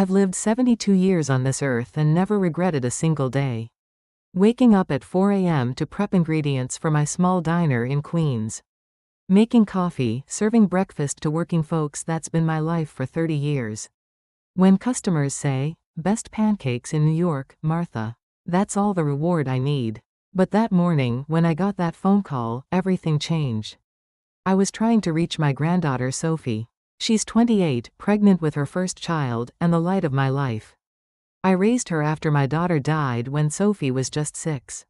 I've lived 72 years on this earth and never regretted a single day. Waking up at 4 a.m. to prep ingredients for my small diner in Queens. Making coffee, serving breakfast to working folks, that's been my life for 30 years. When customers say, "Best pancakes in New York, Martha," that's all the reward I need. But that morning, when I got that phone call, everything changed. I was trying to reach my granddaughter Sophie. She's 28, pregnant with her first child, and the light of my life. I raised her after my daughter died when Sophie was just 6.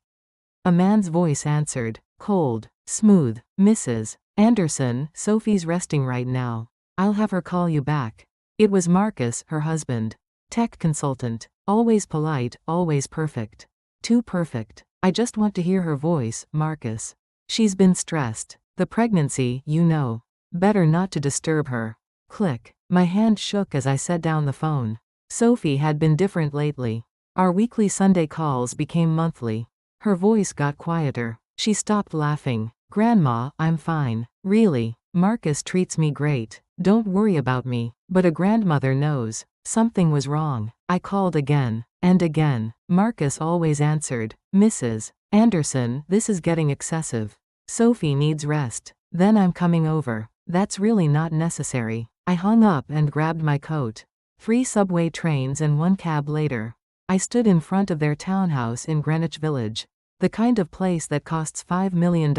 A man's voice answered, cold, smooth. "Mrs. Anderson, Sophie's resting right now. I'll have her call you back." It was Marcus, her husband. Tech consultant. Always polite, always perfect. Too perfect. I just want to hear her voice, Marcus. She's been stressed. The pregnancy, you know. Better not to disturb her. Click. My hand shook as I set down the phone. Sophie had been different lately. Our weekly Sunday calls became monthly. Her voice got quieter. She stopped laughing. "Grandma, I'm fine. Really. Marcus treats me great. Don't worry about me." But a grandmother knows. Something was wrong. I called again. And again. Marcus always answered, "Mrs. Anderson, this is getting excessive. Sophie needs rest." "Then I'm coming over." "That's really not necessary." I hung up and grabbed my coat. 3 subway trains and 1 cab later. I stood in front of their townhouse in Greenwich Village. The kind of place that costs $5 million.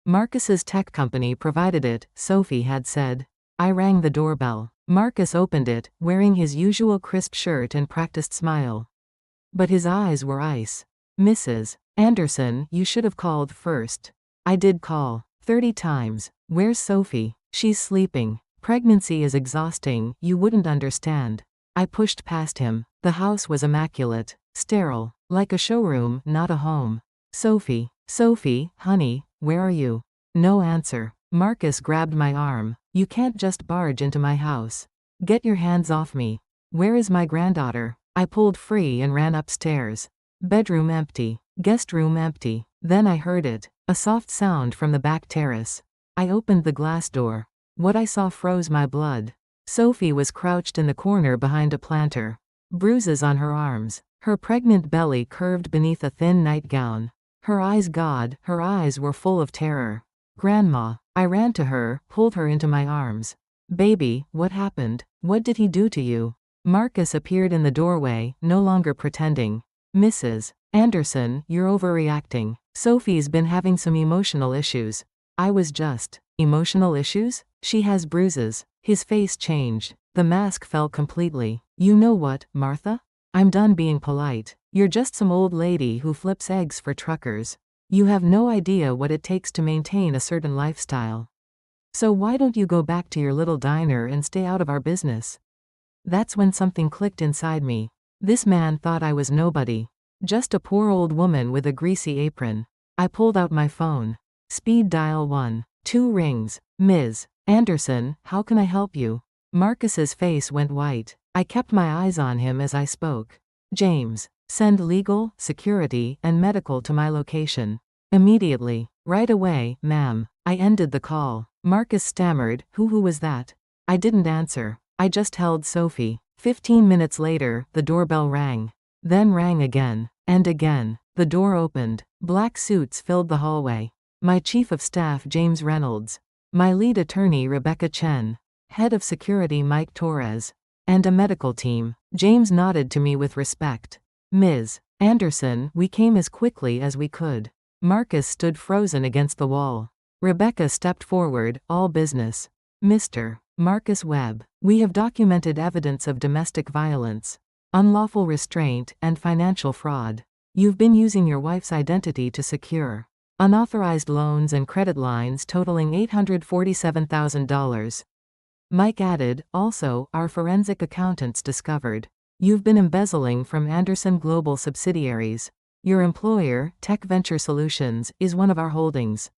Marcus's tech company provided it, Sophie had said. I rang the doorbell. Marcus opened it, wearing his usual crisp shirt and practiced smile. But his eyes were ice. "Mrs. Anderson, you should have called first." I did call. 30 times. "Where's Sophie?" "She's sleeping. Pregnancy is exhausting, you wouldn't understand." I pushed past him. The house was immaculate. Sterile. Like a showroom, not a home. "Sophie. Sophie, honey, where are you?" No answer. Marcus grabbed my arm. "You can't just barge into my house. Get your hands off me." "Where is my granddaughter?" I pulled free and ran upstairs. Bedroom empty. Guest room empty. Then I heard it. A soft sound from the back terrace. I opened the glass door. What I saw froze my blood. Sophie was crouched in the corner behind a planter. Bruises on her arms. Her pregnant belly curved beneath a thin nightgown. Her eyes, God, her eyes were full of terror. "Grandma." I ran to her, pulled her into my arms. "Baby, what happened? What did he do to you?" Marcus appeared in the doorway, no longer pretending. "Mrs. Anderson, you're overreacting. Sophie's been having some emotional issues." I was just. "Emotional issues? She has bruises." His face changed. The mask fell completely. "You know what, Martha? I'm done being polite. You're just some old lady who flips eggs for truckers. You have no idea what it takes to maintain a certain lifestyle. So why don't you go back to your little diner and stay out of our business?" That's when something clicked inside me. This man thought I was nobody. Just a poor old woman with a greasy apron. I pulled out my phone. Speed dial 1. 2 rings. "Ms. Anderson, how can I help you?" Marcus's face went white. I kept my eyes on him as I spoke. "James. Send legal, security, and medical to my location. Immediately." "Right away, ma'am." I ended the call. Marcus stammered, Who was that?" I didn't answer. I just held Sophie. 15 minutes later, the doorbell rang. Then rang again. And again. The door opened. Black suits filled the hallway. My chief of staff, James Reynolds. My lead attorney, Rebecca Chen. Head of security, Mike Torres. And a medical team. James nodded to me with respect. "Ms. Anderson, we came as quickly as we could." Marcus stood frozen against the wall. Rebecca stepped forward, all business. "Mr. Marcus Webb, we have documented evidence of domestic violence, unlawful restraint, and financial fraud. You've been using your wife's identity to secure unauthorized loans and credit lines totaling $847,000. Mike added, "Also, our forensic accountants discovered you've been embezzling from Anderson Global subsidiaries. Your employer, Tech Venture Solutions, is one of our holdings."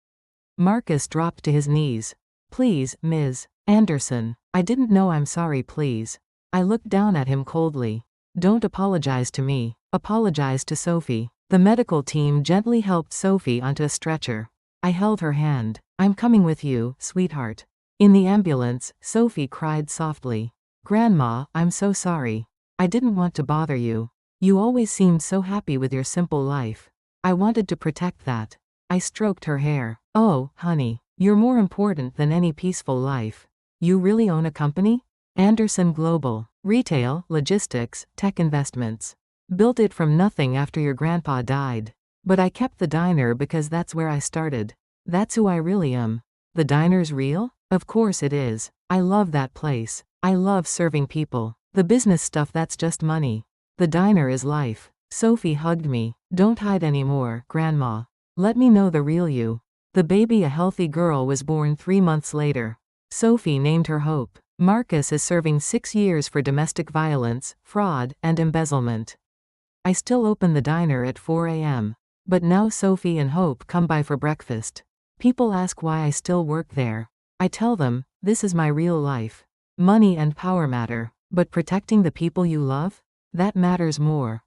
Marcus dropped to his knees. "Please, Ms. Anderson." "I didn't know. I'm sorry, please." I looked down at him coldly. "Don't apologize to me. Apologize to Sophie." The medical team gently helped Sophie onto a stretcher. I held her hand. "I'm coming with you, sweetheart." In the ambulance, Sophie cried softly. Grandma, I'm so sorry. I didn't want to bother you. You always seemed so happy with your simple life. I wanted to protect that. I stroked her hair. Oh, honey, you're more important than any peaceful life. You really own a company? Anderson Global. Retail, logistics, tech investments. Built it from nothing after your grandpa died. But I kept the diner because that's where I started. That's who I really am. The diner's real? Of course it is. I love that place. I love serving people. The business stuff, that's just money. The diner is life. Sophie hugged me. Don't hide anymore, Grandma. Let me know the real you. The baby, a healthy girl, was born 3 months later. Sophie named her Hope. Marcus is serving 6 years for domestic violence, fraud, and embezzlement. I still open the diner at 4 a.m. But now Sophie and Hope come by for breakfast. People ask why I still work there. I tell them, this is my real life. Money and power matter, but protecting the people you love? That matters more.